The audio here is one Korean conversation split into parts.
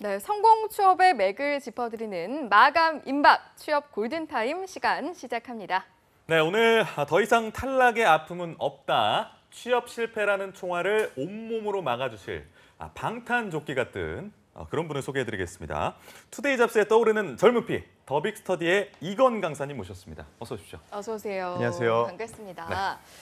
네, 성공 취업의 맥을 짚어드리는 마감 임박 취업 골든타임 시간 시작합니다. 네, 오늘 더 이상 탈락의 아픔은 없다. 취업 실패라는 총알을 온몸으로 막아주실 방탄조끼 같은 그런 분을 소개해드리겠습니다. 투데이 잡스에 떠오르는 젊은 피, 더 빅스터디의 이건 강사님 모셨습니다. 어서 오십시오. 어서 오세요. 안녕하세요. 반갑습니다. 네.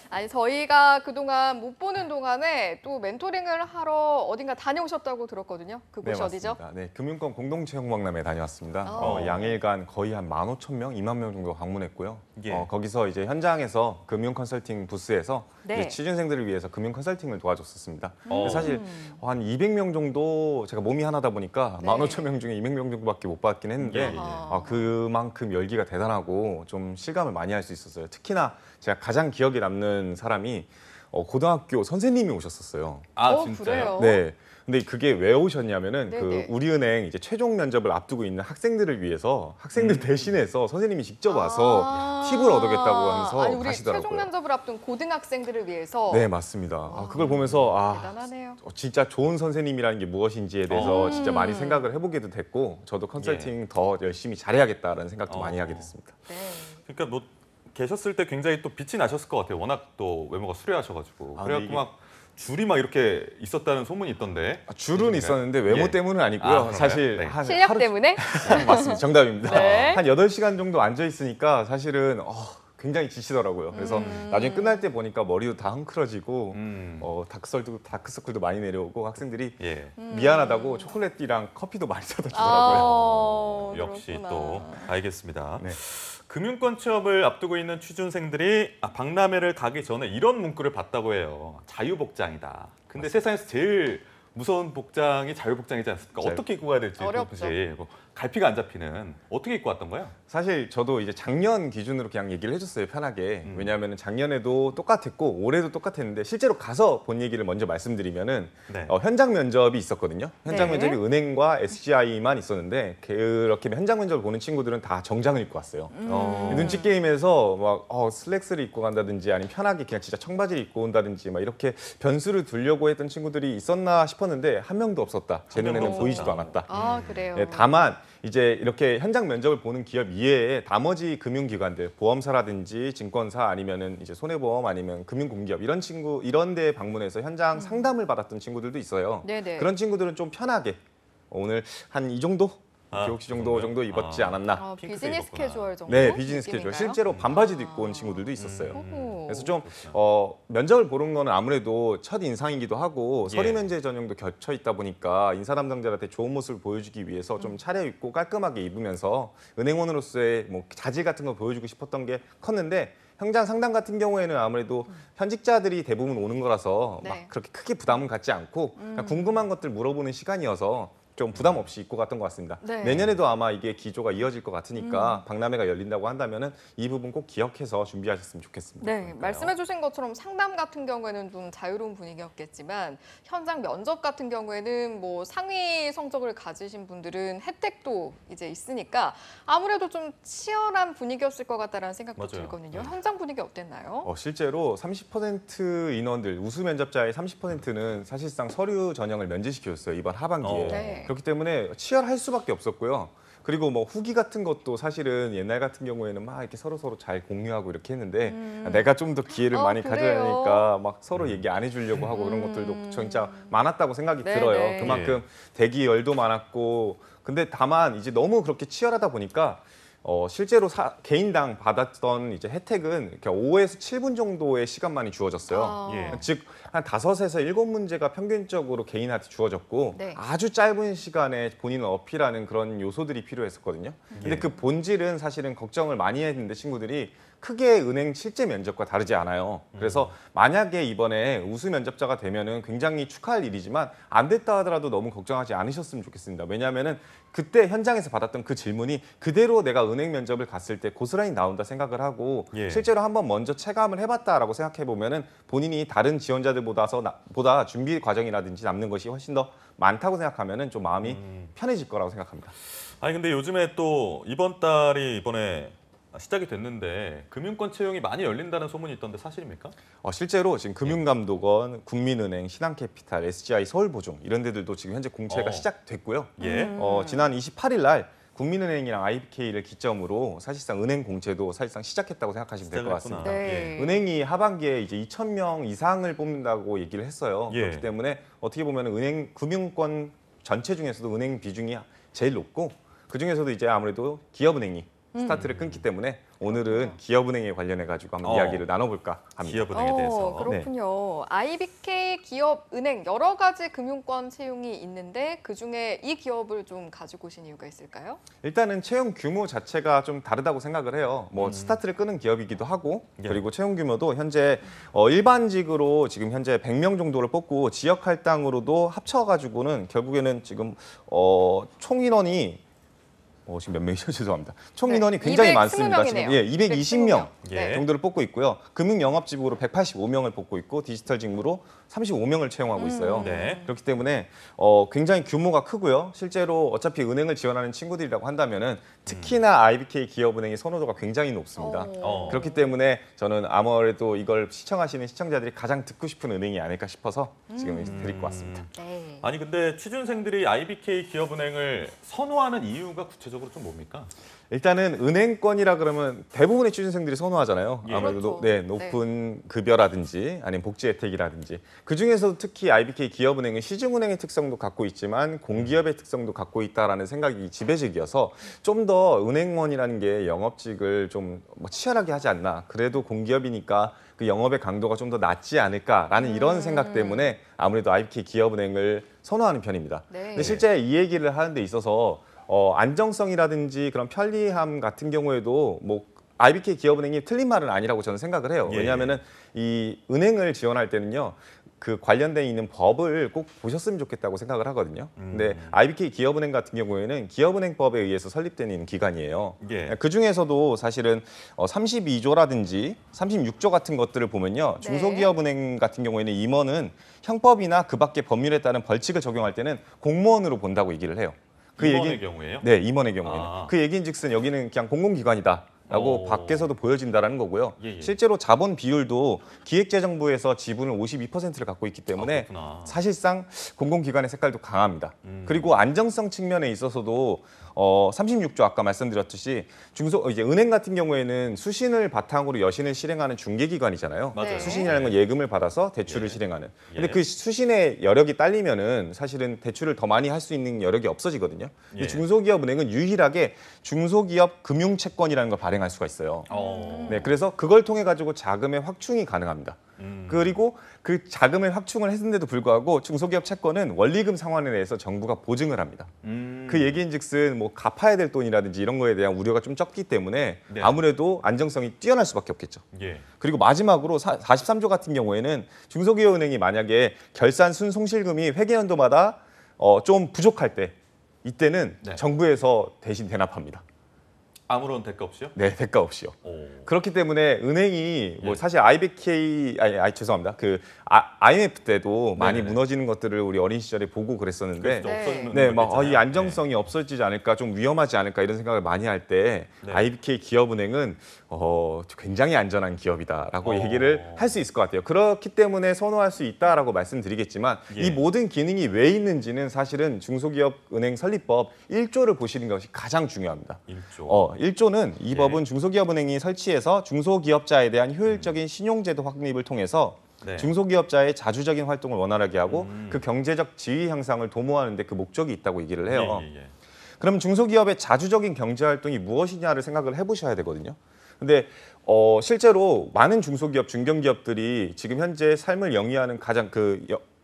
아니 저희가 그동안 못 보는 동안에 또 멘토링을 하러 어딘가 다녀오셨다고 들었거든요. 그곳이 어디죠? 맞습니다. 네, 금융권 공동체육박람회에 다녀왔습니다. 어. 양일간 거의 한 15,000명, 2만 명 정도 방문했고요. 예. 거기서 이제 현장에서 금융 컨설팅 부스에서 네. 이제 취준생들을 위해서 금융 컨설팅을 도와줬었습니다. 어. 사실 한 200명 정도 제가 몸이 하나다 보니까 네. 15,000명 중에 200명 정도밖에 못 받긴 했는데 예, 예. 그만큼 열기가 대단하고 좀 실감을 많이 할 수 있었어요. 특히나 제가 가장 기억에 남는 사람이 고등학교 선생님이 오셨었어요. 진짜요? 그래요? 네. 근데 그게 왜 오셨냐면은 네네. 우리은행 이제 최종 면접을 앞두고 있는 학생들을 위해서 학생들 대신해서 선생님이 직접 와서 팁을 얻어겠다고 하면서 아니, 우리 가시더라고요. 최종 면접을 앞둔 고등학생들을 위해서. 네, 맞습니다. 그걸 보면서 대단하네요. 진짜 좋은 선생님이라는 게 무엇인지에 대해서 진짜 많이 음. 생각을 해보게도 됐고 저도 컨설팅 더 열심히 잘해야겠다라는 생각도 많이 하게 됐습니다. 네. 그러니까 뭐 계셨을 때 굉장히 또 빛이 나셨을 것 같아요. 워낙 또 외모가 수려하셔가지고. 아, 그래갖고 네, 막 줄이 막 이렇게 있었다는 소문이 있던데. 줄은 있었는데 외모 예. 때문은 아니고요. 그런가요? 사실 네. 한 실력 하루- 때문에? 맞습니다. 정답입니다. 네. 한 8시간 정도 앉아 있으니까 사실은 굉장히 지치더라고요. 그래서 나중에 끝날 때 보니까 머리도 다 헝클어지고 다크서클도 많이 내려오고 학생들이 예. 미안하다고 초콜릿이랑 커피도 많이 사다 주더라고요. 역시 그렇구나. 또 알겠습니다. 네. 금융권 취업을 앞두고 있는 취준생들이 박람회를 가기 전에 이런 문구를 봤다고 해요. 자유복장이다. 근데 세상에서 제일 무서운 복장이 자유복장이지 않습니까? 자유. 어떻게 입고 가야 될지 어렵죠. 도무지 뭐 갈피가 안 잡히는 어떻게 입고 왔던 거예요? 사실 저도 이제 작년 기준으로 그냥 얘기를 해줬어요, 편하게. 왜냐하면 작년에도 똑같았고 올해도 똑같았는데 실제로 가서 본 얘기를 먼저 말씀드리면은 네. 현장 면접이 있었거든요. 현장 네. 면접이 은행과 SGI만 있었는데 그렇게 현장 면접을 보는 친구들은 다 정장을 입고 왔어요. 눈치 게임에서 막 슬랙스를 입고 간다든지 아니면 편하게 그냥 진짜 청바지를 입고 온다든지 막 이렇게 변수를 두려고 했던 친구들이 있었나 싶었는데 한 명도 없었다. 제 한 명도 눈에는 보이지도 없었다. 않았다. 그래요. 네, 다만 이제 이렇게 현장 면접을 보는 기업 이외에 나머지 금융기관들, 보험사라든지 증권사 아니면은 이제 손해보험 아니면 금융공기업 이런 데 방문해서 현장 상담을 받았던 친구들도 있어요. 네네. 그런 친구들은 좀 편하게 오늘 한 이 정도? 혹시 그 정도 정도요? 입었지 않았나? 핑크색 비즈니스 입었구나. 캐주얼 정도? 네, 비즈니스 캐주얼. 느낌인가요? 실제로 반바지도 입고 온 친구들도 있었어요. 오. 그래서 좀 면접을 보는 거는 아무래도 첫 인상이기도 하고 예. 서류 면제 전형도 겹쳐 있다 보니까 인사 담당자한테 좋은 모습을 보여주기 위해서 좀 차려입고 깔끔하게 입으면서 은행원으로서의 뭐 자질 같은 걸 보여주고 싶었던 게 컸는데 현장 상담 같은 경우에는 아무래도 현직자들이 대부분 오는 거라서 네. 막 그렇게 크게 부담은 갖지 않고 그냥 궁금한 것들 물어보는 시간이어서 좀 부담 없이 입고 갔던 것 같습니다. 네. 내년에도 아마 이게 기조가 이어질 것 같으니까 박람회가 열린다고 한다면은 이 부분 꼭 기억해서 준비하셨으면 좋겠습니다. 네, 말씀해주신 것처럼 상담 같은 경우에는 좀 자유로운 분위기였겠지만 현장 면접 같은 경우에는 뭐 상위 성적을 가지신 분들은 혜택도 이제 있으니까 아무래도 좀 치열한 분위기였을 것 같다라는 생각도 맞아요. 들거든요. 현장 분위기 어땠나요? 실제로 30% 인원들 우수 면접자의 30%는 사실상 서류 전형을 면제시켰어요 이번 하반기에. 네. 그렇기 때문에 치열할 수밖에 없었고요. 그리고 뭐 후기 같은 것도 사실은 옛날 같은 경우에는 막 이렇게 서로 자잘 공유하고 이렇게 했는데 내가 좀 더 기회를 많이 그래요? 가져야 하니까 막 서로 얘기 안 해주려고 하고 그런 것들도 진짜 많았다고 생각이 네, 들어요. 네. 그만큼 대기열도 많았고 근데 다만 이제 너무 그렇게 치열하다 보니까 실제로 개인당 받았던 이제 혜택은 이렇게 5에서 7분 정도의 시간만이 주어졌어요. 예. 즉 한 5에서 7문제가 평균적으로 개인한테 주어졌고 네. 아주 짧은 시간에 본인을 어필하는 그런 요소들이 필요했었거든요. 근데 그 본질은 사실은 걱정을 많이 했는데 친구들이 크게 은행 실제 면접과 다르지 않아요. 그래서 만약에 이번에 우수 면접자가 되면은 굉장히 축하할 일이지만 안 됐다 하더라도 너무 걱정하지 않으셨으면 좋겠습니다. 왜냐하면은 그때 현장에서 받았던 그 질문이 그대로 내가 은행 면접을 갔을 때 고스란히 나온다 생각을 하고 예. 실제로 한번 먼저 체감을 해봤다라고 생각해 보면은 본인이 다른 지원자들보다 준비 과정이라든지 남는 것이 훨씬 더 많다고 생각하면은 좀 마음이 편해질 거라고 생각합니다. 아니 근데 요즘에 또 이번에 시작이 됐는데 금융권 채용이 많이 열린다는 소문이 있던데 사실입니까? 실제로 지금 금융감독원, 국민은행, 신한캐피탈, SGI, 서울보증 이런 데들도 지금 현재 공채가 시작됐고요. 예. 지난 28일 날 국민은행이랑 IBK를 기점으로 사실상 은행 공채도 사실상 시작했다고 생각하시면 될 것 같습니다. 네. 은행이 하반기에 이제 2,000명 이상을 뽑는다고 얘기를 했어요. 예. 그렇기 때문에 어떻게 보면 은행 금융권 전체 중에서도 은행 비중이 제일 높고 그 중에서도 이제 아무래도 기업은행이 스타트를 끊기 때문에 오늘은 기업은행에 관련해 가지고 한번 이야기를 나눠볼까 합니다. 기업은행에 대해서. 그렇군요. IBK 기업은행 여러 가지 금융권 채용이 있는데 그중에 이 기업을 좀 가지고 오신 이유가 있을까요? 일단은 채용 규모 자체가 좀 다르다고 생각을 해요. 뭐 스타트를 끄는 기업이기도 하고 예. 그리고 채용 규모도 현재 일반직으로 지금 현재 100명 정도를 뽑고 지역 할당으로도 합쳐가지고는 결국에는 지금 총 인원이 지금 몇 명이죠? 죄송합니다. 총 인원이 굉장히 많습니다. 지금 220명 예. 정도를 뽑고 있고요. 금융 영업직으로 185명을 뽑고 있고 디지털 직무로 35명을 채용하고 있어요. 네. 그렇기 때문에 굉장히 규모가 크고요. 실제로 어차피 은행을 지원하는 친구들이라고 한다면은 특히나 IBK 기업은행의 선호도가 굉장히 높습니다. 그렇기 때문에 저는 아무래도 이걸 시청하시는 시청자들이 가장 듣고 싶은 은행이 아닐까 싶어서 지금 드리고 왔습니다. 네. 아니 근데 취준생들이 IBK 기업은행을 선호하는 이유가 구체적으로 좀 뭡니까? 일단은 은행권이라 그러면 대부분의 취준생들이 선호하잖아요. 예. 아무래도 그렇죠. 높은 급여라든지 아니면 복지 혜택이라든지 그 중에서도 특히 IBK 기업은행은 시중은행의 특성도 갖고 있지만 공기업의 특성도 갖고 있다라는 생각이 지배적이어서 좀 더 은행원이라는 게 영업직을 좀 치열하게 하지 않나. 그래도 공기업이니까 그 영업의 강도가 좀 더 낮지 않을까라는 이런 생각 때문에 아무래도 IBK 기업은행을 선호하는 편입니다. 네. 근데 실제 이 얘기를 하는 데 있어서 안정성이라든지 그런 편리함 같은 경우에도 뭐 IBK 기업은행이 틀린 말은 아니라고 저는 생각을 해요. 예. 왜냐하면은 이 은행을 지원할 때는요. 그 관련돼 있는 법을 꼭 보셨으면 좋겠다고 생각을 하거든요. 근데 IBK 기업은행 같은 경우에는 기업은행법에 의해서 설립되는 기관이에요. 예. 그 중에서도 사실은 32조라든지 36조 같은 것들을 보면요. 네. 중소기업은행 같은 경우에는 임원은 형법이나 그 밖의 법률에 따른 벌칙을 적용할 때는 공무원으로 본다고 얘기를 해요. 임원의 경우에요? 네, 임원의 경우에는. 아. 그 얘기인즉슨 여기는 그냥 공공기관이다. 라고 밖에서도 보여진다라는 거고요. 예. 실제로 자본 비율도 기획재정부에서 지분을 52%를 갖고 있기 때문에 그렇구나. 사실상 공공기관의 색깔도 강합니다. 그리고 안정성 측면에 있어서도 36조 아까 말씀드렸듯이 이제 은행 같은 경우에는 수신을 바탕으로 여신을 실행하는 중개기관이잖아요. 맞아요. 네. 수신이라는 건 예금을 받아서 대출을 예. 실행하는. 근데 예. 그 수신의 여력이 딸리면은 사실은 대출을 더 많이 할 수 있는 여력이 없어지거든요. 근데 예. 중소기업은행은 유일하게 중소기업 금융채권이라는 걸 발행할 수가 있어요. 어. 네, 그래서 그걸 통해 가지고 자금의 확충이 가능합니다. 그리고 그 자금의 확충을 했는데도 불구하고 중소기업 채권은 원리금 상환에 대해서 정부가 보증을 합니다. 그 얘기인즉슨 뭐 갚아야 될 돈이라든지 이런 거에 대한 우려가 좀 적기 때문에 네. 아무래도 안정성이 뛰어날 수밖에 없겠죠. 예. 그리고 마지막으로 43조 같은 경우에는 중소기업은행이 만약에 결산 순손실금이 회계연도마다 좀 부족할 때 이때는 네. 정부에서 대신 대납합니다. 아무런 대가 없이요? 네, 대가 없이요. 오. 그렇기 때문에 은행이 뭐 예. 사실 IBK 죄송합니다. 그 IMF 때도 많이 네네네. 무너지는 것들을 우리 어린 시절에 보고 그랬었는데 그래서 네. 없어지는 네, 것도 막 있잖아요. 이 안정성이 없어지지 않을까, 좀 위험하지 않을까 이런 생각을 많이 할 때 네. IBK 기업은행은 굉장히 안전한 기업이다라고 어. 얘기를 할 수 있을 것 같아요. 그렇기 때문에 선호할 수 있다라고 말씀드리겠지만 예. 이 모든 기능이 왜 있는지는 사실은 중소기업은행 설립법 1조를 보시는 것이 가장 중요합니다. 1조. 1조는 이 예. 법은 중소기업은행이 설치해서 중소기업자에 대한 효율적인 신용제도 확립을 통해서 네. 중소기업자의 자주적인 활동을 원활하게 하고 그 경제적 지위 향상을 도모하는 데 그 목적이 있다고 얘기를 해요. 예. 그럼 중소기업의 자주적인 경제 활동이 무엇이냐를 생각을 해보셔야 되거든요. 근데 실제로 많은 중소기업, 중견기업들이 지금 현재 삶을 영위하는 가장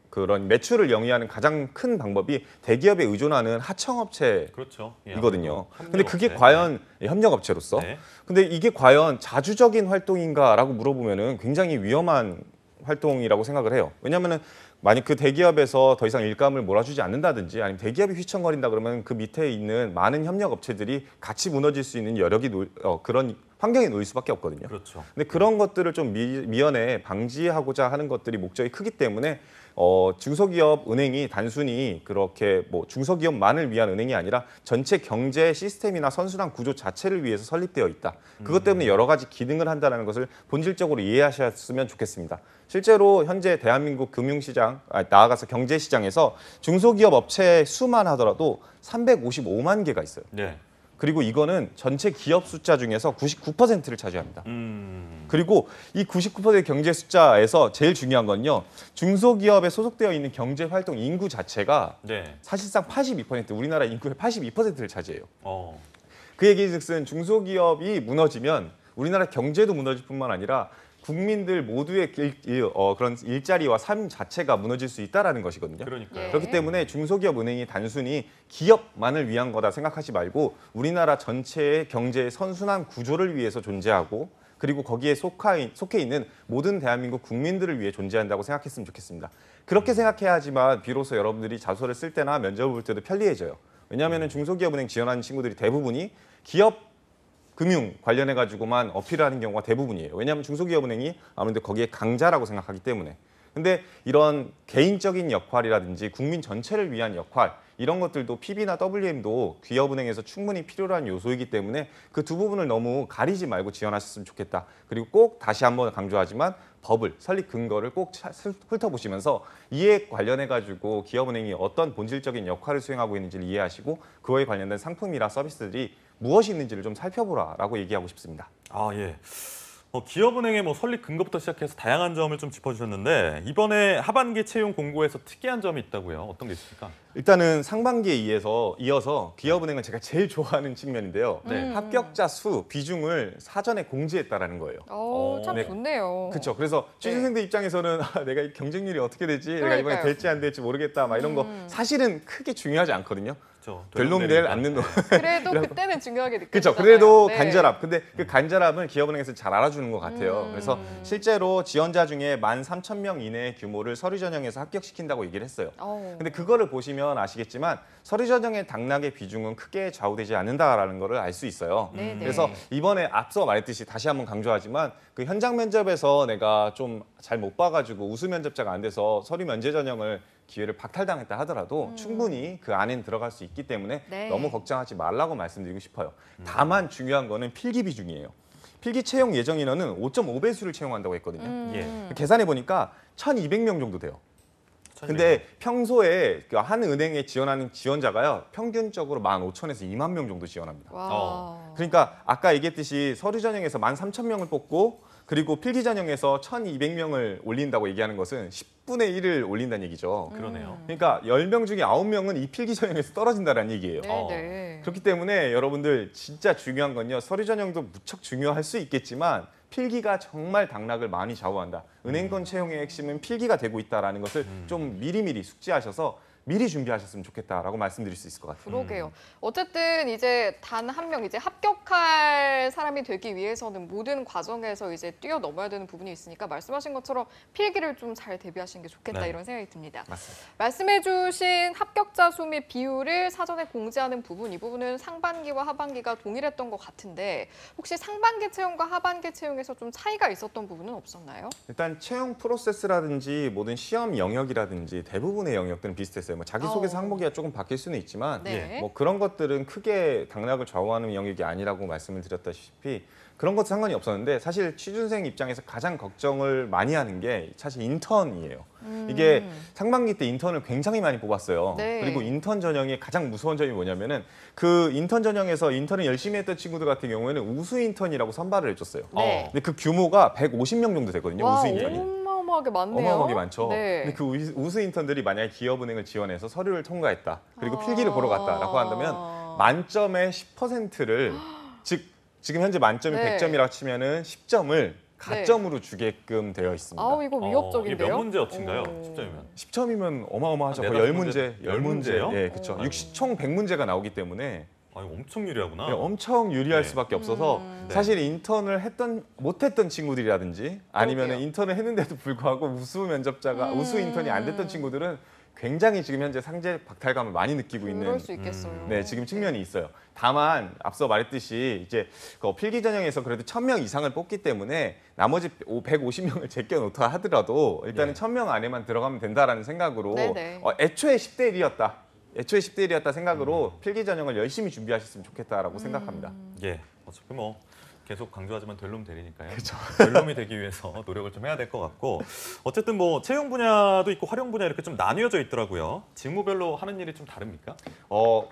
그런 매출을 영위하는 가장 큰 방법이 대기업에 의존하는 하청업체 그렇죠. 예. 이거든요. 근데 협력업체. 그게 과연 협력업체로서 네. 근데 이게 과연 자주적인 활동인가라고 물어보면은 굉장히 위험한 활동이라고 생각을 해요. 왜냐하면은 만약 그 대기업에서 더 이상 일감을 몰아주지 않는다든지 아니면 대기업이 휘청거린다 그러면 그 밑에 있는 많은 협력 업체들이 같이 무너질 수 있는 여력이 그런 환경에 놓일 수밖에 없거든요. 그렇죠. 근데 그런 것들을 좀 미연에 방지하고자 하는 것들이 목적이 크기 때문에 중소기업 은행이 단순히 그렇게 뭐 중소기업만을 위한 은행이 아니라 전체 경제 시스템이나 선순환 구조 자체를 위해서 설립되어 있다. 그것 때문에 여러 가지 기능을 한다는 것을 본질적으로 이해하셨으면 좋겠습니다. 실제로 현재 대한민국 금융시장, 나아가서 경제시장에서 중소기업 업체 수만 하더라도 355만 개가 있어요. 네. 그리고 이거는 전체 기업 숫자 중에서 99%를 차지합니다. 그리고 이 99%의 경제 숫자에서 제일 중요한 건요. 중소기업에 소속되어 있는 경제활동 인구 자체가 네. 사실상 82%, 우리나라 인구의 82%를 차지해요. 어. 그 얘기즉슨 중소기업이 무너지면 우리나라 경제도 무너질 뿐만 아니라 국민들 모두의 그런 일자리와 삶 자체가 무너질 수 있다는 것이거든요. 그러니까요. 그렇기 때문에 중소기업 은행이 단순히 기업만을 위한 거다 생각하지 말고 우리나라 전체의 경제 선순환 구조를 위해서 존재하고 그리고 거기에 속해 있는 모든 대한민국 국민들을 위해 존재한다고 생각했으면 좋겠습니다. 그렇게 생각해야지만 비로소 여러분들이 자소를 쓸 때나 면접을 볼 때도 편리해져요. 왜냐하면 중소기업 은행 지원하는 친구들이 대부분이 기업 금융 관련해 가지고만 어필을 하는 경우가 대부분이에요. 왜냐하면 중소기업은행이 아무래도 거기에 강자라고 생각하기 때문에. 근데 이런 개인적인 역할이라든지 국민 전체를 위한 역할 이런 것들도 PB나 WM도 기업은행에서 충분히 필요로 한 요소이기 때문에 그 두 부분을 너무 가리지 말고 지원하셨으면 좋겠다. 그리고 꼭 다시 한번 강조하지만 법을 설립 근거를 꼭 훑어보시면서 이에 관련해 가지고 기업은행이 어떤 본질적인 역할을 수행하고 있는지를 이해하시고 그거에 관련된 상품이나 서비스들이 무엇이 있는지를 좀 살펴보라라고 얘기하고 싶습니다. 아, 예. 기업은행의 설립 근거부터 시작해서 다양한 점을 좀 짚어주셨는데 이번에 하반기 채용 공고에서 특이한 점이 있다고요? 어떤 게 있습니까? 일단은 상반기에 이어서 기업은행은 제가 제일 좋아하는 측면인데요. 네. 합격자 수 비중을 사전에 공지했다라는 거예요. 참 네. 좋네요. 그렇죠. 그래서 취준생들 입장에서는 내가 이 경쟁률이 어떻게 되지? 내가 이번에 그러니까요. 될지 안 될지 모르겠다. 막 이런 거 사실은 크게 중요하지 않거든요. 그렇죠. 별놈들 않는 놈. 그래도 그때는 중요하게 느껴지잖아요. 그렇죠. 그래도 네. 간절함. 근데 그 간절함을 기업은행에서 잘 알아주는 것 같아요. 그래서 실제로 지원자 중에 13,000명 이내의 규모를 서류 전형에서 합격시킨다고 얘기를 했어요. 근데 그거를 보시면 아시겠지만 서류 전형의 당락의 비중은 크게 좌우되지 않는다라는 거를 알 수 있어요. 네네. 그래서 이번에 앞서 말했듯이 다시 한번 강조하지만 그 현장 면접에서 내가 좀 잘 못 봐가지고 우수 면접자가 안 돼서 서류 면제 전형을 기회를 박탈당했다 하더라도 충분히 그 안엔 들어갈 수 있기 때문에 네. 너무 걱정하지 말라고 말씀드리고 싶어요. 다만 중요한 거는 필기 비중이에요. 필기 채용 예정 인원은 5.5배수를 채용한다고 했거든요. 예. 계산해 보니까 1,200명 정도 돼요. 근데 평소에 그 한 은행에 지원하는 지원자가요 평균적으로 15,000에서 2만 명 정도 지원합니다. 와. 그러니까 아까 얘기했듯이 서류 전형에서 13,000명을 뽑고 그리고 필기 전형에서 1,200명을 올린다고 얘기하는 것은 10분의 1을 올린다는 얘기죠. 그러네요. 그러니까 10명 중에 9명은 이 필기 전형에서 떨어진다는 얘기예요. 네네. 그렇기 때문에 여러분들 진짜 중요한 건요. 서류 전형도 무척 중요할 수 있겠지만 필기가 정말 당락을 많이 좌우한다. 은행권 채용의 핵심은 필기가 되고 있다는 것을 좀 미리미리 숙지하셔서 미리 준비하셨으면 좋겠다라고 말씀드릴 수 있을 것 같아요. 그러게요. 어쨌든 이제 단 한 명 이제 합격할 사람이 되기 위해서는 모든 과정에서 이제 뛰어넘어야 되는 부분이 있으니까 말씀하신 것처럼 필기를 좀 잘 대비하시는 게 좋겠다 네. 이런 생각이 듭니다. 맞습니다. 말씀해주신 합격자 수 및 비율을 사전에 공지하는 부분, 이 부분은 상반기와 하반기가 동일했던 것 같은데 혹시 상반기 채용과 하반기 채용에서 좀 차이가 있었던 부분은 없었나요? 일단 채용 프로세스라든지 모든 시험 영역이라든지 대부분의 영역들은 비슷했어요. 뭐 자기소개서 항목이 조금 바뀔 수는 있지만 네. 뭐 그런 것들은 크게 당락을 좌우하는 영역이 아니라고 말씀을 드렸다시피 그런 것도 상관이 없었는데 사실 취준생 입장에서 가장 걱정을 많이 하는 게 사실 인턴이에요. 이게 상반기 때 인턴을 굉장히 많이 뽑았어요. 네. 그리고 인턴 전형의 가장 무서운 점이 뭐냐면은 그 인턴 전형에서 인턴을 열심히 했던 친구들 같은 경우에는 우수 인턴이라고 선발을 해줬어요. 네. 근데 그 규모가 150명 정도 되거든요. 와, 우수 인턴이. 어마어마하게 많네요. 어마어마하게 많죠. 네. 근데 그 우수 인턴들이 만약에 기업은행을 지원해서 서류를 통과했다. 그리고 아. 필기를 보러 갔다라고 한다면 만점의 10%를 즉 지금 현재 만점이 네. 100점이라고 치면은 10점을 가점으로 주게끔 되어 있습니다. 아우 이거 이게 위협적인데요? 몇 문제어치인가요? 오. 10점이면. 10점이면 어마어마하죠. 한 거의 네다섯 10문제, 문제? 10문제요? 예, 그렇죠. 아이고. 총 100문제가 나오기 때문에 엄청 유리하구나. 네, 엄청 유리할 네. 수밖에 없어서 사실 인턴을 못했던 친구들이라든지 아니면 그러게요. 인턴을 했는데도 불구하고 우수 인턴이 안 됐던 친구들은 굉장히 지금 현재 상대 박탈감을 많이 느끼고 있는 그럴 수 있겠어요. 네, 지금 측면이 있어요. 다만 앞서 말했듯이 이제 그 필기 전형에서 그래도 1000명 이상을 뽑기 때문에 나머지 150명을 제껴놓다 하더라도 일단은 네. 1000명 안에만 들어가면 된다라는 생각으로 네네. 애초에 10대 1이었다 생각으로 필기 전형을 열심히 준비하셨으면 좋겠다라고 생각합니다. 예, 어차피 뭐 계속 강조하지만 될 놈 되리니까요. 될 놈이 되기 위해서 노력을 좀 해야 될 것 같고 어쨌든 뭐 채용 분야도 있고 활용 분야 이렇게 좀 나뉘어져 있더라고요. 직무별로 하는 일이 좀 다릅니까?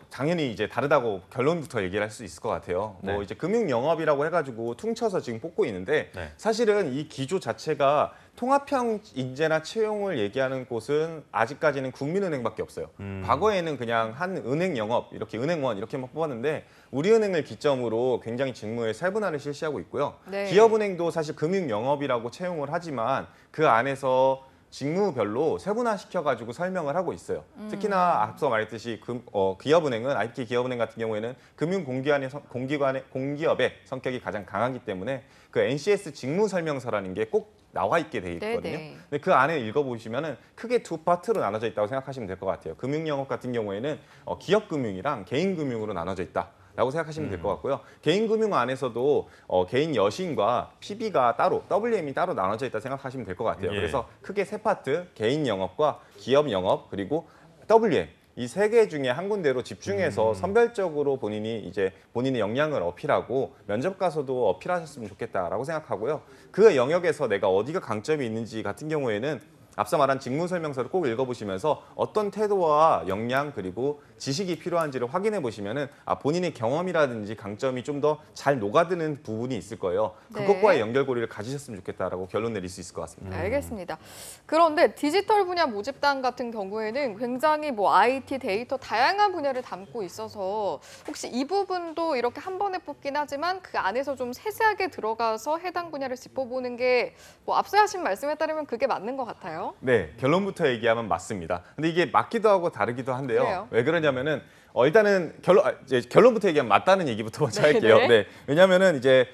당연히 이제 다르다고 결론부터 얘기를 할 수 있을 것 같아요. 네. 뭐 이제 금융 영업이라고 해가지고 퉁쳐서 지금 뽑고 있는데 네. 사실은 이 기조 자체가 통합형 인재나 채용을 얘기하는 곳은 아직까지는 국민은행밖에 없어요. 과거에는 그냥 한 은행 영업 이렇게 은행원 이렇게만 뽑았는데 우리은행을 기점으로 굉장히 직무의 세분화를 실시하고 있고요. 네. 기업은행도 사실 금융 영업이라고 채용을 하지만 그 안에서 직무별로 세분화시켜가지고 설명을 하고 있어요. 특히나 앞서 말했듯이 기업은행은 IT 기업은행 같은 경우에는 공기업의 성격이 가장 강하기 때문에 그 NCS 직무 설명서라는 게 꼭 나와 있게 돼 있거든요. 네네. 근데 그 안에 읽어보시면은 크게 두 파트로 나눠져 있다고 생각하시면 될 것 같아요. 금융 영업 같은 경우에는 기업 금융이랑 개인 금융으로 나눠져 있다. 라고 생각하시면 될 것 같고요. 개인 금융 안에서도 개인 여신과 PB가 따로, WM이 따로 나눠져 있다 생각하시면 될 것 같아요. 예. 그래서 크게 세 파트, 개인 영업과 기업 영업 그리고 WM 이 세 개 중에 한 군데로 집중해서 선별적으로 본인의 역량을 어필하고 면접 가서도 어필하셨으면 좋겠다라고 생각하고요. 그 영역에서 내가 어디가 강점이 있는지 같은 경우에는 앞서 말한 직무 설명서를 꼭 읽어보시면서 어떤 태도와 역량 그리고 지식이 필요한지를 확인해 보시면은 본인의 경험이라든지 강점이 좀 더 잘 녹아드는 부분이 있을 거예요. 네. 그것과의 연결고리를 가지셨으면 좋겠다라고 결론 내릴 수 있을 것 같습니다. 알겠습니다. 그런데 디지털 분야 모집단 같은 경우에는 굉장히 뭐 IT, 데이터 다양한 분야를 담고 있어서 혹시 이 부분도 이렇게 한 번에 뽑긴 하지만 그 안에서 좀 세세하게 들어가서 해당 분야를 짚어보는 게 뭐 앞서 하신 말씀에 따르면 그게 맞는 것 같아요. 네, 결론부터 얘기하면 맞습니다. 근데 이게 맞기도 하고 다르기도 한데요. 그래요? 왜 그러냐면은 일단은 결론부터 얘기하면 맞다는 얘기부터 먼저 네, 할게요. 네. 네, 왜냐하면은 이제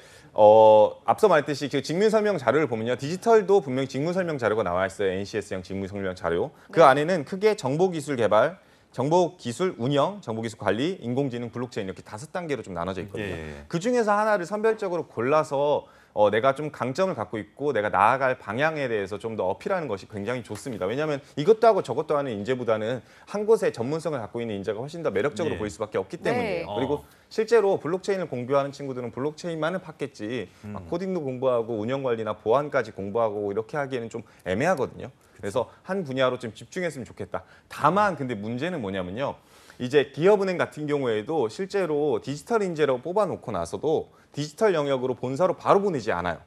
앞서 말했듯이 그 직무 설명 자료를 보면요, 디지털도 분명히 직무 설명 자료가 나와 있어요. NCS형 직무 설명 자료. 그 네. 안에는 크게 정보기술 개발, 정보기술 운영, 정보기술 관리, 인공지능, 블록체인 이렇게 5단계로 좀 나눠져 있거든요. 예. 그 중에서 하나를 선별적으로 골라서 내가 좀 강점을 갖고 있고 내가 나아갈 방향에 대해서 좀 더 어필하는 것이 굉장히 좋습니다. 왜냐하면 이것도 하고 저것도 하는 인재보다는 한 곳에 전문성을 갖고 있는 인재가 훨씬 더 매력적으로 예. 보일 수밖에 없기 네. 때문이에요. 그리고 실제로 블록체인을 공부하는 친구들은 블록체인만은 팠겠지 막 코딩도 공부하고 운영 관리나 보안까지 공부하고 이렇게 하기에는 좀 애매하거든요. 그래서 한 분야로 좀 집중했으면 좋겠다. 다만 근데 문제는 뭐냐면요. 이제 기업은행 같은 경우에도 실제로 디지털 인재로 뽑아놓고 나서도 디지털 영역으로 본사로 바로 보내지 않아요.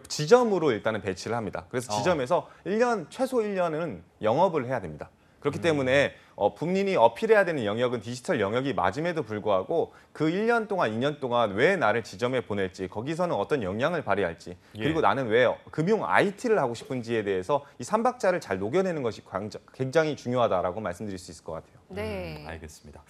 지점으로 일단은 배치를 합니다. 그래서 지점에서 최소 1년은 영업을 해야 됩니다. 그렇기 때문에 본인이 어필해야 되는 영역은 디지털 영역이 맞음에도 불구하고 그 1년 동안, 2년 동안 왜 나를 지점에 보낼지, 거기서는 어떤 역량을 발휘할지, 그리고 나는 왜 금융 IT를 하고 싶은지에 대해서 이 3박자를 잘 녹여내는 것이 굉장히 중요하다라고 말씀드릴 수 있을 것 같아요. 네. 알겠습니다.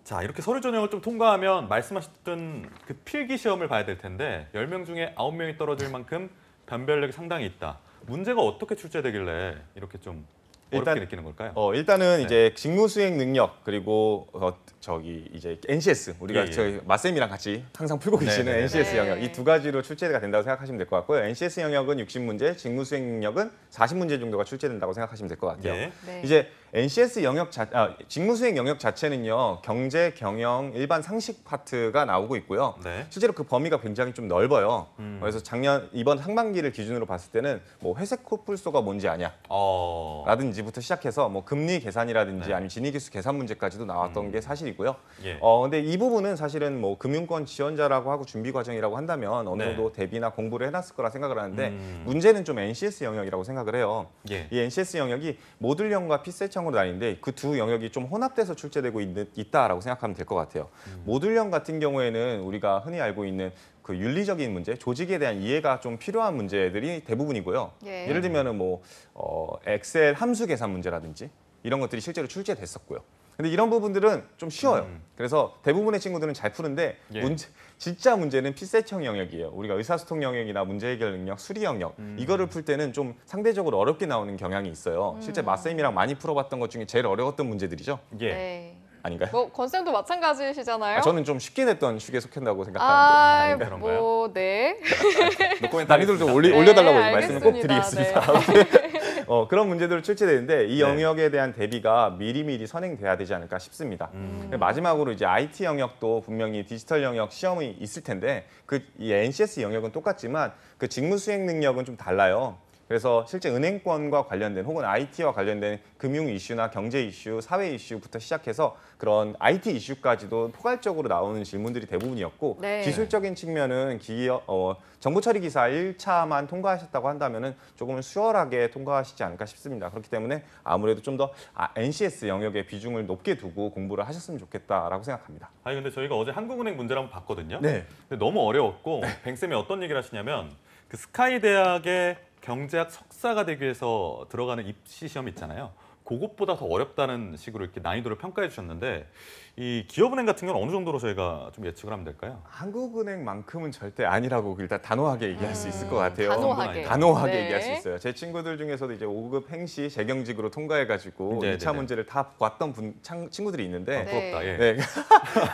자, 이렇게 서류 전형을 좀 통과하면 말씀하셨던 그 필기 시험을 봐야 될 텐데 10명 중에 9명이 떨어질 만큼 변별력이 상당히 있다. 문제가 어떻게 출제되길래 이렇게 좀 어렵게 느끼는 걸까요? 일단은 네. 이제 직무 수행 능력 그리고 이제 NCS 우리가 예. 저희 마쌤이랑 같이 항상 풀고 네, 계시는 네, 네. NCS 네. 영역 이 두 가지로 출제가 된다고 생각하시면 될 것 같고요. NCS 영역은 60문제, 직무 수행 능력은 40문제 정도가 출제된다고 생각하시면 될 것 같아요. 예. 네. 이제 NCS 직무 수행 영역 자체는요, 경제, 경영, 일반 상식 파트가 나오고 있고요. 네. 실제로 그 범위가 굉장히 좀 넓어요. 그래서 이번 상반기를 기준으로 봤을 때는 뭐 회색 코뿔소가 뭔지 아냐? 라든지부터 시작해서 뭐 금리 계산이라든지 네. 아니면 진위기수 계산 문제까지도 나왔던 게 사실이고요. 예. 근데 이 부분은 사실은 뭐 금융권 지원자라고 하고 준비 과정이라고 한다면 어느 네. 정도 대비나 공부를 해놨을 거라 생각을 하는데 문제는 좀 NCS 영역이라고 생각을 해요. 예. 이 NCS 영역이 모듈형과 피셋형으로 나뉘는데 그 두 영역이 좀 혼합돼서 출제되고 있다라고 생각하면 될 것 같아요. 모듈형 같은 경우에는 우리가 흔히 알고 있는 그 윤리적인 문제, 조직에 대한 이해가 좀 필요한 문제들이 대부분이고요. 예. 예를 들면은 뭐 엑셀 함수 계산 문제라든지 이런 것들이 실제로 출제됐었고요. 근데 이런 부분들은 좀 쉬워요. 음. 그래서 대부분의 친구들은 잘 푸는데 예. 진짜 문제는 필세청 영역이에요. 우리가 의사소통 영역이나 문제 해결 능력, 수리 영역 이거를 풀 때는 좀 상대적으로 어렵게 나오는 경향이 있어요. 실제 마쌤이랑 많이 풀어봤던 것 중에 제일 어려웠던 문제들이죠. 예. 네. 아닌가요? 뭐 권쌤도 마찬가지시잖아요. 저는 좀 쉽게 냈던 축에 속한다고 생각하는데 아, 그런가요? 뭐 네. 난이도를 좀 네, 올려달라고 말씀을 꼭 알겠습니다. 드리겠습니다. 그런 문제들을 출제되는데 이 네. 영역에 대한 대비가 미리미리 선행돼야 되지 않을까 싶습니다. 마지막으로 이제 IT 영역도 분명히 디지털 영역 시험이 있을 텐데 이 NCS 영역은 똑같지만 그 직무 수행 능력은 좀 달라요. 그래서 실제 은행권과 관련된 혹은 IT와 관련된 금융 이슈나 경제 이슈, 사회 이슈부터 시작해서 그런 IT 이슈까지도 포괄적으로 나오는 질문들이 대부분이었고 네. 기술적인 측면은 정보 처리 기사 1차만 통과하셨다고 한다면은 조금은 수월하게 통과하시지 않을까 싶습니다. 그렇기 때문에 아무래도 좀 더 NCS 영역의 비중을 높게 두고 공부를 하셨으면 좋겠다라고 생각합니다. 아니 근데 저희가 어제 한국은행 문제를 한번 봤거든요. 네. 근데 너무 어려웠고 뱅쌤이 어떤 얘기를 하시냐면 그 스카이 대학의 경제학 석사가 되기 위해서 들어가는 입시 시험 있잖아요. 그것보다 더 어렵다는 식으로 이렇게 난이도를 평가해 주셨는데 이 기업은행 같은 경우는 어느 정도로 저희가 좀 예측을 하면 될까요? 한국은행만큼은 절대 아니라고 일단 단호하게 얘기할 수 있을 것 같아요. 단호하게. 네. 얘기할 수 있어요. 제 친구들 중에서도 이제 5급 행시 재경직으로 통과해가지고 네, 2차 네, 네. 문제를 다 봤던 친구들이 있는데 부럽다. 예. 네.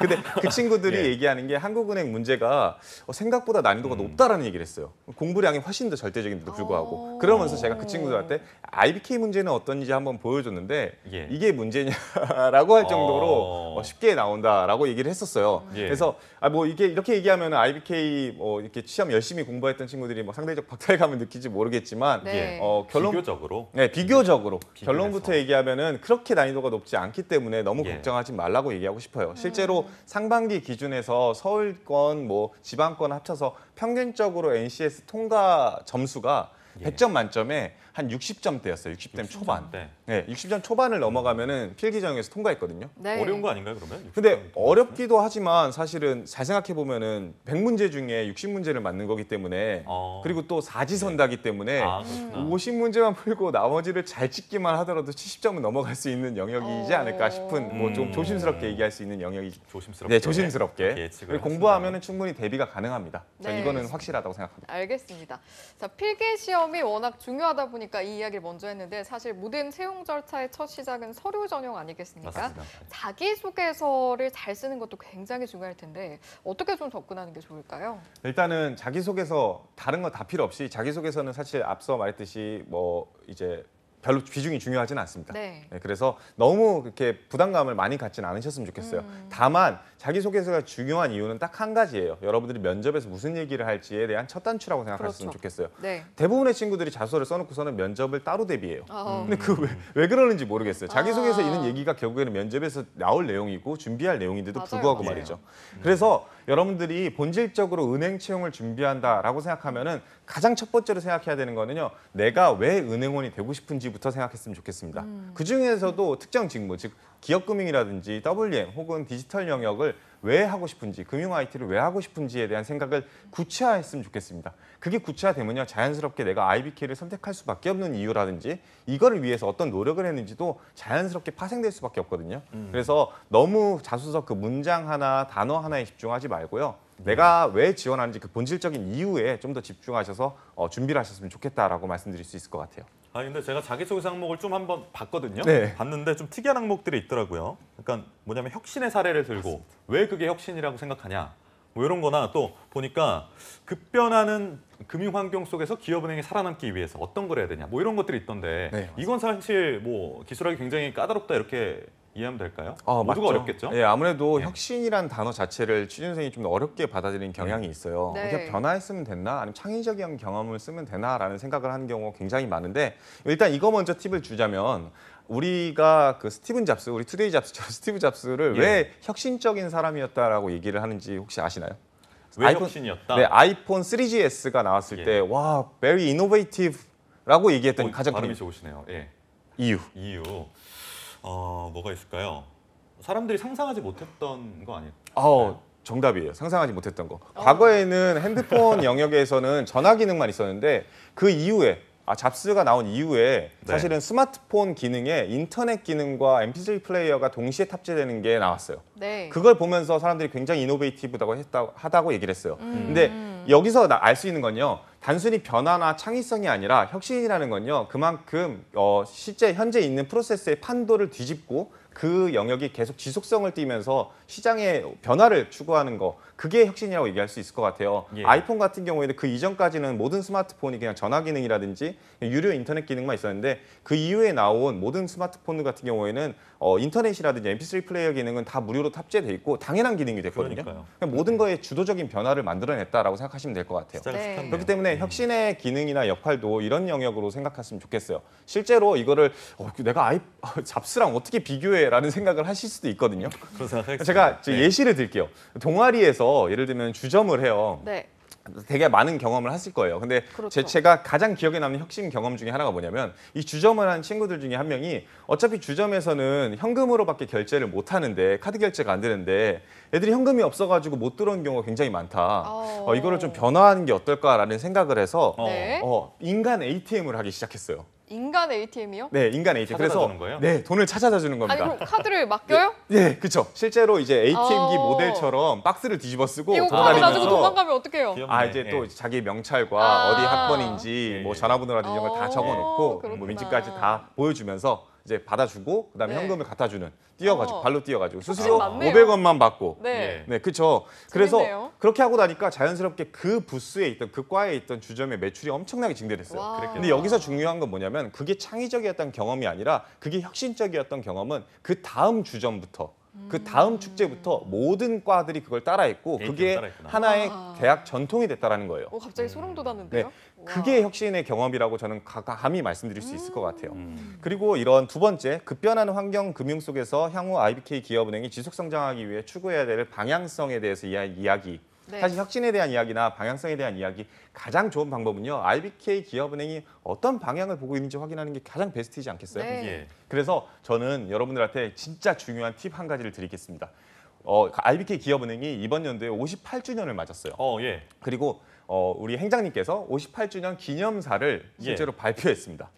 근데 그 친구들이 예. 얘기하는 게 한국은행 문제가 생각보다 난이도가 높다라는 얘기를 했어요. 공부량이 훨씬 더 절대적인데도 불구하고. 그러면서 제가 그 친구들한테 IBK 문제는 어떤지 한번 보여줬는데 예. 이게 문제냐라고 할 정도로 쉽게 나온다라고 얘기를 했었어요. 예. 그래서 뭐 이게 이렇게 얘기하면 IBK 이렇게 시험 열심히 공부했던 친구들이 뭐 상대적 박탈감을 느끼지 모르겠지만 네. 비교적으로 비교적으로 비교해서. 결론부터 얘기하면은 그렇게 난이도가 높지 않기 때문에 너무 예. 걱정하지 말라고 얘기하고 싶어요. 실제로 상반기 기준에서 서울권 뭐 지방권 합쳐서 평균적으로 NCS 통과 점수가 예. 100점 만점에 한 60점대였어요. 60점 초반. 네. 네, 60점 초반을 넘어가면은 필기정에서 통과했거든요. 네. 어려운 거 아닌가요 그러면? 근데 어렵기도 하지만 사실은 잘 생각해 보면은 100문제 중에 60문제를 맞는 거기 때문에 그리고 또 사지선다기 때문에 그렇구나. 50문제만 풀고 나머지를 잘 찍기만 하더라도 70점은 넘어갈 수 있는 영역이지 않을까 싶은 뭐 좀 조심스럽게 얘기할 수 있는 영역이 조심스럽게. 네, 조심스럽게. 그렇게 예측을 그리고 하신다. 공부하면은 충분히 대비가 가능합니다. 전 네. 이거는 확실하다고 생각합니다. 알겠습니다. 자, 필기 시험이 워낙 중요하다 보니까 이 이야기를 먼저 했는데 사실 모든 채용 절차의 첫 시작은 서류 전형 아니겠습니까? 맞습니다. 자기소개서를 잘 쓰는 것도 굉장히 중요할 텐데 어떻게 좀 접근하는 게 좋을까요? 일단은 자기소개서 다른 거 다 필요 없이 자기소개서는 사실 앞서 말했듯이 뭐 이제 별로 비중이 중요하진 않습니다. 네. 네, 그래서 너무 그렇게 부담감을 많이 갖지는 않으셨으면 좋겠어요. 다만 자기소개서가 중요한 이유는 딱 한 가지예요. 여러분들이 면접에서 무슨 얘기를 할지에 대한 첫 단추라고 생각하셨으면 그렇죠. 좋겠어요. 네. 대부분의 친구들이 자소서를 써놓고서는 면접을 따로 대비해요. 어, 근데 왜 그러는지 모르겠어요. 자기소개서 아. 있는 얘기가 결국에는 면접에서 나올 내용이고 준비할 내용인데도 맞아요, 불구하고 맞아요. 말이죠. 그래서 여러분들이 본질적으로 은행 채용을 준비한다라고 생각하면은 가장 첫 번째로 생각해야 되는 거는요. 내가 왜 은행원이 되고 싶은지부터 생각했으면 좋겠습니다. 그 중에서도 특정 직무, 즉 기업금융이라든지 WM 혹은 디지털 영역을 왜 하고 싶은지, 금융 IT를 왜 하고 싶은지에 대한 생각을 구체화했으면 좋겠습니다. 그게 구체화되면요, 자연스럽게 내가 IBK를 선택할 수밖에 없는 이유라든지 이거를 위해서 어떤 노력을 했는지도 자연스럽게 파생될 수밖에 없거든요. 그래서 너무 자소서 그 문장 하나, 단어 하나에 집중하지 말고요. 내가 왜 지원하는지 그 본질적인 이유에 좀 더 집중하셔서 준비를 하셨으면 좋겠다라고 말씀드릴 수 있을 것 같아요. 아 근데 제가 자기소개서 항목을 좀 한번 봤거든요. 네. 봤는데 좀 특이한 항목들이 있더라고요. 그러니까 뭐냐면 혁신의 사례를 들고 왜 그게 혁신이라고 생각하냐. 뭐 이런 거나 또 보니까 급변하는 금융 환경 속에서 기업은행이 살아남기 위해서 어떤 걸 해야 되냐. 뭐 이런 것들이 있던데 네, 이건 사실 뭐 기술하기 굉장히 까다롭다 이렇게 이해하면 될까요? 모두가 맞죠. 어렵겠죠? 예, 아무래도 예. 혁신이란 단어 자체를 취준생이 좀 어렵게 받아들이는 경향이 있어요. 네. 그냥 변화했으면 됐나? 아니면 창의적인 경험을 쓰면 되나라는 생각을 하는 경우가 굉장히 많은데 일단 이거 먼저 팁을 주자면 우리가 그 스티븐 잡스, 우리 투데이 잡스처럼 스티브 잡스를 예. 왜 혁신적인 사람이었다라고 얘기를 하는지 혹시 아시나요? 왜 혁신이었다? 네, 아이폰 3GS가 나왔을 예. 때 와, very innovative라고 얘기했던 가장 발음이 큰 좋으시네요. 예. 이유. 이유 뭐가 있을까요? 사람들이 상상하지 못했던 거 아닐까요? 정답이에요. 상상하지 못했던 거. 과거에는 핸드폰 영역에서는 전화 기능만 있었는데 그 이후에 잡스가 나온 이후에 네. 사실은 스마트폰 기능에 인터넷 기능과 MP3 플레이어가 동시에 탑재되는 게 나왔어요. 네. 그걸 보면서 사람들이 굉장히 이노베이티브다고 하다고 얘기를 했어요. 근데 여기서 알 수 있는 건요. 단순히 변화나 창의성이 아니라 혁신이라는 건요. 그만큼 실제 현재 있는 프로세스의 판도를 뒤집고 그 영역이 계속 지속성을 띠면서 시장의 변화를 추구하는 거, 그게 혁신이라고 얘기할 수 있을 것 같아요. 예. 아이폰 같은 경우에는 그 이전까지는 모든 스마트폰이 그냥 전화 기능이라든지 유료 인터넷 기능만 있었는데 그 이후에 나온 모든 스마트폰 같은 경우에는 인터넷이라든지 MP3 플레이어 기능은 다 무료로 탑재돼 있고 당연한 기능이 됐거든요. 그러니까요. 그냥 모든 거에 주도적인 변화를 만들어냈다라고 생각하시면 될 것 같아요. 시장을 네. 스쳤네요. 그렇기 때문에 혁신의 기능이나 역할도 이런 영역으로 생각했으면 좋겠어요. 실제로 이거를 내가 잡스랑 어떻게 비교해라는 생각을 하실 수도 있거든요. 그런 생각하겠습니다. 제가 네. 예시를 드릴게요. 동아리에서 예를 들면 주점을 해요. 네. 되게 많은 경험을 하실 거예요. 근데 그렇죠. 제가 가장 기억에 남는 혁신 경험 중에 하나가 뭐냐면 이 주점을 한 친구들 중에 한 명이 어차피 주점에서는 현금으로밖에 결제를 못 하는데 카드 결제가 안 되는데 애들이 현금이 없어가지고 못 들어온 경우가 굉장히 많다. 이거를 좀 변화하는 게 어떨까라는 생각을 해서 네. 인간 ATM을 하기 시작했어요. 인간 ATM이요? 네, 인간 ATM. 찾아다 그래서 주는 거예요? 네, 돈을 찾아다 주는 아니 겁니다. 그럼 카드를 맡겨요? 네, 그렇죠. 실제로 이제 ATM기 어. 모델처럼 박스를 뒤집어 쓰고 이거 카드 돌아다니면서 가지고 도망가면 어떡해요? 귀엽네. 이제 예. 또 자기 명찰과 아. 어디 학번인지 예, 뭐 예. 전화번호라든지 이런 거 다 적어놓고 그렇구나. 뭐 민증까지 다 보여주면서 이제 받아주고 그다음에 네. 현금을 갖다 주는 뛰어가지고 발로 뛰어가지고 수수료 많네요. 500원만 받고 네. 네, 그렇죠. 그래서 재밌네요. 그렇게 하고 나니까 자연스럽게 그 부스에 있던 그 과에 있던 주점의 매출이 엄청나게 증대됐어요. 와. 근데 여기서 중요한 건 뭐냐면 그게 창의적이었던 경험이 아니라 그게 혁신적이었던 경험은 그 다음 주점부터 그 다음 축제부터 모든 과들이 그걸 따라했고 ATM 그게 따라했구나. 하나의 와. 대학 전통이 됐다라는 거예요. 갑자기 소름 돋았는데요. 네, 와. 그게 혁신의 경험이라고 저는 감히 말씀드릴 수 있을 것 같아요. 음. 그리고 이런 두 번째, 급변하는 환경 금융 속에서 향후 IBK 기업은행이 지속 성장하기 위해 추구해야 될 방향성에 대해서 이야기. 네. 사실 혁신에 대한 이야기나 방향성에 대한 이야기 가장 좋은 방법은요. IBK 기업은행이 어떤 방향을 보고 있는지 확인하는 게 가장 베스트이지 않겠어요? 네. 예. 그래서 저는 여러분들한테 진짜 중요한 팁 한 가지를 드리겠습니다. IBK 기업은행이 이번 연도에 58주년을 맞았어요. 예. 그리고 우리 행장님께서 58주년 기념사를 실제로 발표했습니다.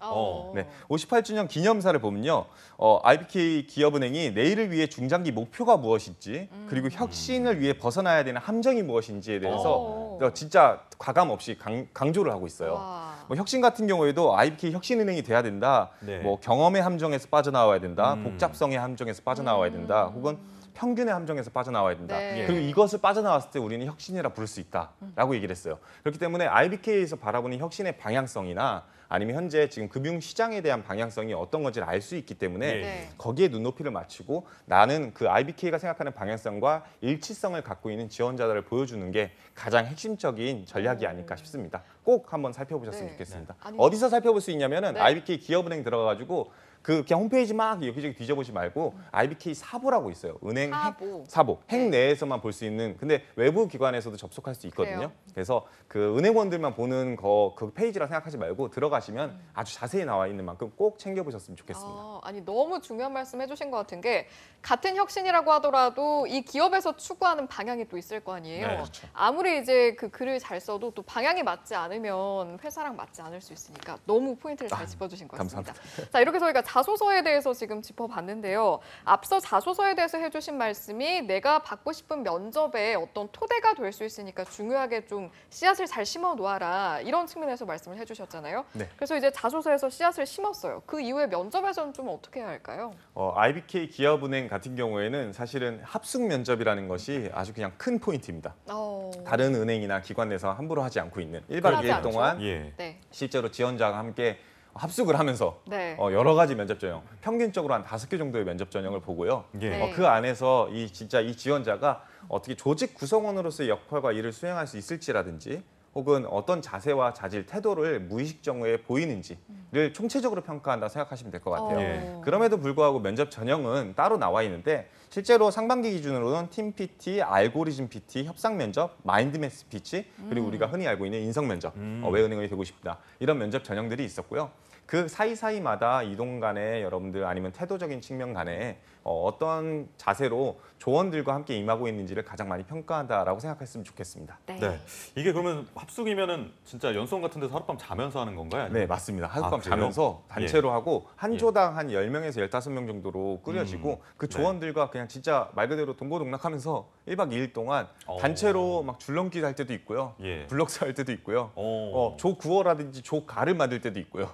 네, 58주년 기념사를 보면요, IBK 기업은행이 내일을 위해 중장기 목표가 무엇인지 그리고 혁신을 위해 벗어나야 되는 함정이 무엇인지에 대해서 진짜 과감 없이 강조를 하고 있어요. 와. 뭐 혁신 같은 경우에도 IBK 혁신은행이 돼야 된다. 네. 뭐 경험의 함정에서 빠져나와야 된다. 복잡성의 함정에서 빠져나와야 된다. 혹은 평균의 함정에서 빠져나와야 된다. 네. 그리고 이것을 빠져나왔을 때 우리는 혁신이라 부를 수 있다라고 얘기를 했어요. 그렇기 때문에 IBK에서 바라보는 혁신의 방향성이나 아니면 현재 지금 금융시장에 대한 방향성이 어떤 건지를 알 수 있기 때문에 네. 거기에 눈높이를 맞추고 나는 그 IBK가 생각하는 방향성과 일치성을 갖고 있는 지원자들을 보여주는 게 가장 핵심적인 전략이 아닐까 싶습니다. 꼭 한번 살펴보셨으면 네. 좋겠습니다. 아니, 어디서 살펴볼 수 있냐면은 네. IBK 기업은행 들어가가지고 그냥 홈페이지 막 여기저기 뒤져보지 말고 IBK 사보라고 있어요. 은행 사보. 행 내에서만 볼 수 있는. 근데 외부 기관에서도 접속할 수 있거든요. 그래요? 그래서 그 은행원들만 보는 그 페이지라 생각하지 말고 들어가시면 아주 자세히 나와 있는 만큼 꼭 챙겨보셨으면 좋겠습니다. 아니 너무 중요한 말씀 해주신 것 같은 게 같은 혁신이라고 하더라도 이 기업에서 추구하는 방향이 또 있을 거 아니에요. 네, 그렇죠. 아무리 이제 그 글을 잘 써도 또 방향이 맞지 않으면 회사랑 맞지 않을 수 있으니까 너무 포인트를 잘 짚어주신 것 같습니다. 자, 이렇게 저희가 자소서에 대해서 지금 짚어봤는데요. 앞서 자소서에 대해서 해주신 말씀이 내가 받고 싶은 면접에 어떤 토대가 될 수 있으니까 중요하게 좀 씨앗을 잘 심어 놓아라 이런 측면에서 말씀을 해주셨잖아요. 네. 그래서 이제 자소서에서 씨앗을 심었어요. 그 이후에 면접에서는 좀 어떻게 해야 할까요? IBK 기업은행 같은 경우에는 사실은 합숙 면접이라는 것이 아주 그냥 큰 포인트입니다. 다른 은행이나 기관 내에서 함부로 하지 않고 있는 1박 하지 2일 않죠. 동안 예. 네. 실제로 지원자가 함께 합숙을 하면서 네. 여러 가지 면접 전형, 평균적으로 한 5개 정도의 면접 전형을 보고요. 예. 네. 그 안에서 진짜 이 지원자가 어떻게 조직 구성원으로서의 역할과 일을 수행할 수 있을지라든지 혹은 어떤 자세와 자질, 태도를 무의식 정도에 보이는지를 총체적으로 평가한다 생각하시면 될 것 같아요. 예. 그럼에도 불구하고 면접 전형은 따로 나와 있는데 실제로 상반기 기준으로는 팀 PT, 알고리즘 PT, 협상 면접, 마인드맵 피치 그리고 우리가 흔히 알고 있는 인성 면접, 왜 은행원이 되고 싶다 이런 면접 전형들이 있었고요. 그 사이사이마다 이동 간에 여러분들 아니면 태도적인 측면 간에 어떤 자세로 조원들과 함께 임하고 있는지를 가장 많이 평가한다라고 생각했으면 좋겠습니다. 네. 이게 그러면 합숙이면은 진짜 연수원 같은 데서 하룻밤 자면서 하는 건가요? 아니면? 네, 맞습니다. 하룻밤 그래요? 자면서 단체로 예. 하고 한 조당 한 10명에서 15명 정도로 꾸려지고 그 네. 조원들과 그냥 진짜 말 그대로 동고동락하면서 1박 2일 동안 어. 단체로 막 줄넘기 할 때도 있고요. 예. 블록스 할 때도 있고요. 어. 조 구호라든지 조 가를 만들 때도 있고요.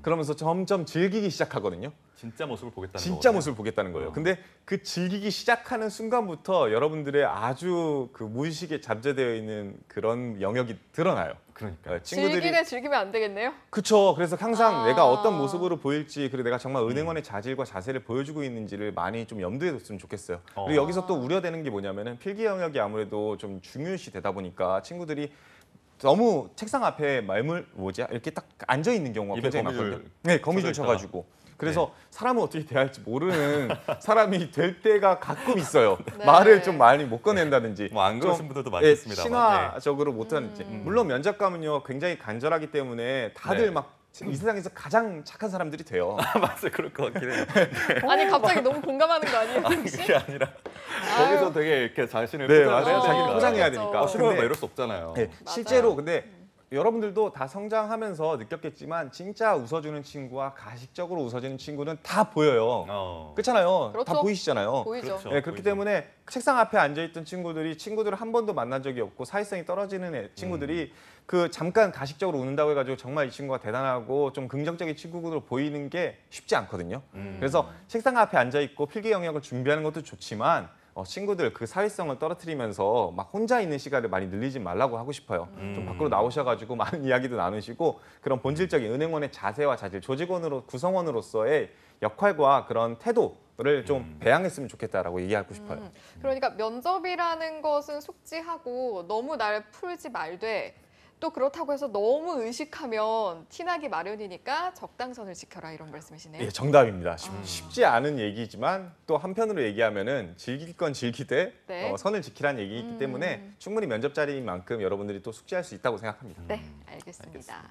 그러면서 점점 즐기기 시작하거든요. 진짜 모습을 보겠다는 진짜 거군요. 모습을 보겠다는 거예요. 어. 근데 그 즐기기 시작하는 순간부터 여러분들의 아주 그 무의식에 잠재되어 있는 그런 영역이 드러나요. 그러니까. 즐기네 즐기면 안 되겠네요. 그렇죠. 그래서 항상 아. 내가 어떤 모습으로 보일지 그리고 내가 정말 은행원의 자질과 자세를 보여주고 있는지를 많이 좀 염두에 뒀으면 좋겠어요. 그리고 여기서 또 우려되는 게 뭐냐면은 필기 영역이 아무래도 좀 중요시 되다 보니까 친구들이 너무 책상 앞에 이렇게 딱 앉아 있는 경우가 입에 굉장히 거미줄 많거든요. 네, 거미줄 쳐져 있다가. 쳐가지고. 그래서 사람을 어떻게 대할지 모르는 사람이 될 때가 가끔 있어요. 네. 말을 좀 많이 못 꺼낸다든지. 뭐 안 좀, 그러신 분들도 많겠습니다. 신화적으로 못하는지. 물론 면접감은요 굉장히 간절하기 때문에 다들 네. 막 이 세상에서 가장 착한 사람들이 돼요. 맞아요. 그럴 것 같긴 해요. 아니 갑자기 너무 공감하는 거 아니에요? 혹시? 그게 아니라 아유. 거기서 되게 이렇게 자신을 네, 포장을 맞아요. 해야 자기를 되니까. 포장해야 그렇죠. 되니까. 싫어요. 막 근데 이럴 수 없잖아요. 네, 맞아요. 실제로 근데 여러분들도 다 성장하면서 느꼈겠지만 진짜 웃어주는 친구와 가식적으로 웃어주는 친구는 다 보여요. 그렇잖아요. 다 그렇죠. 보이시잖아요. 보이죠. 그렇죠. 네, 그렇기 보이죠. 때문에 책상 앞에 앉아있던 친구들을 한 번도 만난 적이 없고 사회성이 떨어지는 친구들이 그 잠깐 가식적으로 웃는다고 해가지고 정말 이 친구가 대단하고 좀 긍정적인 친구로 보이는 게 쉽지 않거든요. 그래서 책상 앞에 앉아있고 필기 영역을 준비하는 것도 좋지만 친구들 그 사회성을 떨어뜨리면서 막 혼자 있는 시간을 많이 늘리지 말라고 하고 싶어요. 좀 밖으로 나오셔가지고 많은 이야기도 나누시고 그런 본질적인 은행원의 자세와 자질, 조직원으로 구성원으로서의 역할과 그런 태도를 좀 배양했으면 좋겠다라고 얘기하고 싶어요. 그러니까 면접이라는 것은 숙지하고 너무 날 풀지 말되 또 그렇다고 해서 너무 의식하면 티나기 마련이니까 적당선을 지켜라 이런 말씀이시네요. 예, 정답입니다. 쉽지 않은 얘기지만 또 한편으로 얘기하면은 즐길 건 즐기되 네. 선을 지키라는 얘기이기 때문에 충분히 면접 자리인 만큼 여러분들이 또 숙지할 수 있다고 생각합니다. 네, 알겠습니다.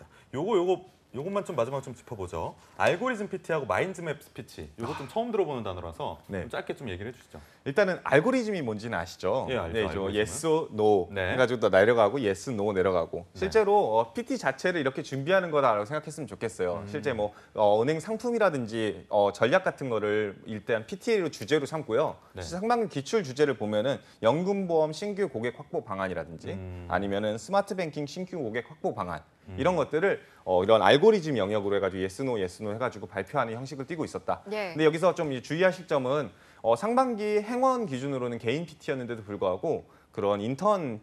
요것만 좀 마지막 좀 짚어보죠. 알고리즘 PT하고 마인드맵 스피치. 요거 좀 처음 들어보는 단어라서 네. 좀 짧게 좀 얘기를 해주시죠. 일단은 알고리즘이 뭔지는 아시죠? 예, 알죠, 네, 저 알고리즘은. yes, no 네. 해가지고 또 내려가고 yes, no 내려가고 실제로 PT 자체를 이렇게 준비하는 거다라고 생각했으면 좋겠어요. 실제 뭐 은행 상품이라든지 전략 같은 거를 일단 PT로 주제로 삼고요. 네. 상반기 기출 주제를 보면은 연금보험 신규 고객 확보 방안이라든지 아니면은 스마트 뱅킹 신규 고객 확보 방안 이런 것들을 이런 알고리즘 영역으로 해가지고 yes, no 해가지고 발표하는 형식을 띠고 있었다. 예. 근데 여기서 좀 주의하실 점은 상반기 행원 기준으로는 개인 PT였는데도 불구하고 그런 인턴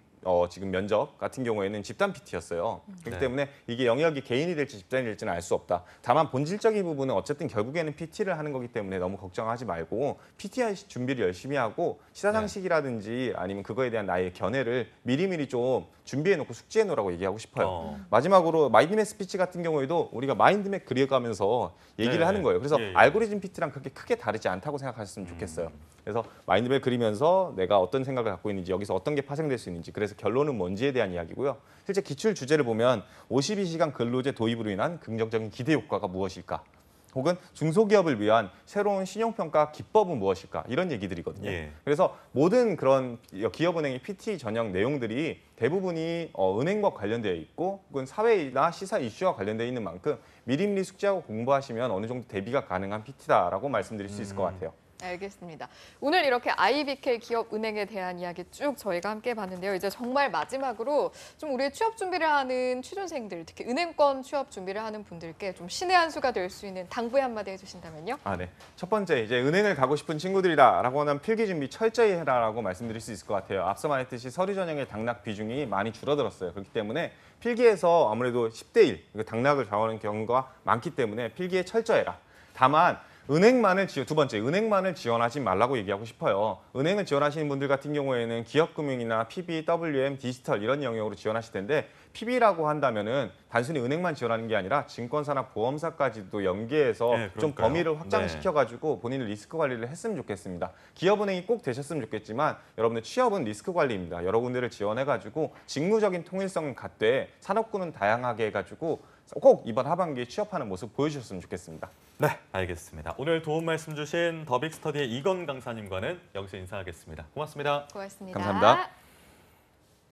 지금 면접 같은 경우에는 집단 PT였어요. 그렇기 네. 때문에 이게 영역이 개인이 될지 집단이 될지는 알 수 없다. 다만 본질적인 부분은 어쨌든 결국에는 PT를 하는 거기 때문에 너무 걱정하지 말고 PT 준비를 열심히 하고 시사상식이라든지 아니면 그거에 대한 나의 견해를 미리미리 좀 준비해놓고 숙지해놓으라고 얘기하고 싶어요. 마지막으로 마인드맵 스피치 같은 경우에도 우리가 마인드맵 그려가면서 얘기를 네. 하는 거예요. 그래서 예, 예. 알고리즘 PT랑 그렇게 크게 다르지 않다고 생각하셨으면 좋겠어요. 그래서 마인드맵 그리면서 내가 어떤 생각을 갖고 있는지 여기서 어떤 게 파생될 수 있는지 그래서 결론은 뭔지에 대한 이야기고요. 실제 기출 주제를 보면 52시간 근로제 도입으로 인한 긍정적인 기대 효과가 무엇일까? 혹은 중소기업을 위한 새로운 신용평가 기법은 무엇일까? 이런 얘기들이거든요. 예. 그래서 모든 그런 기업은행의 PT 전형 내용들이 대부분이 은행과 관련되어 있고 혹은 사회나 시사 이슈와 관련되어 있는 만큼 미리미리 숙지하고 공부하시면 어느 정도 대비가 가능한 PT다라고 말씀드릴 수 있을 것 같아요. 알겠습니다. 오늘 이렇게 IBK 기업 은행에 대한 이야기 쭉 저희가 함께 봤는데요. 이제 정말 마지막으로 좀 우리 취업 준비를 하는 취준생들, 특히 은행권 취업 준비를 하는 분들께 좀 신의 한 수가 될 수 있는 당부의 한마디 해주신다면요. 네. 첫 번째 이제 은행을 가고 싶은 친구들이다라고 하면 필기 준비 철저히 해라라고 말씀드릴 수 있을 것 같아요. 앞서 말했듯이 서류 전형의 당락 비중이 많이 줄어들었어요. 그렇기 때문에 필기에서 아무래도 10대 1 당락을 좌우하는 경우가 많기 때문에 필기에 철저해라. 다만 두 번째, 은행만을 지원하지 말라고 얘기하고 싶어요. 은행을 지원하시는 분들 같은 경우에는 기업금융이나 PB, WM, 디지털 이런 영역으로 지원하실 텐데 PB라고 한다면은 단순히 은행만 지원하는 게 아니라 증권사나 보험사까지도 연계해서 네, 좀 그러니까요. 범위를 확장시켜가지고 본인의 리스크 관리를 했으면 좋겠습니다. 기업은행이 꼭 되셨으면 좋겠지만 여러분들 취업은 리스크 관리입니다. 여러 군데를 지원해가지고 직무적인 통일성은 갖되 산업군은 다양하게 해가지고 꼭 이번 하반기에 취업하는 모습 보여주셨으면 좋겠습니다. 네, 알겠습니다. 오늘 도움 말씀 주신 더빅스터디의 이건 강사님과는 여기서 인사하겠습니다. 고맙습니다. 고맙습니다. 감사합니다.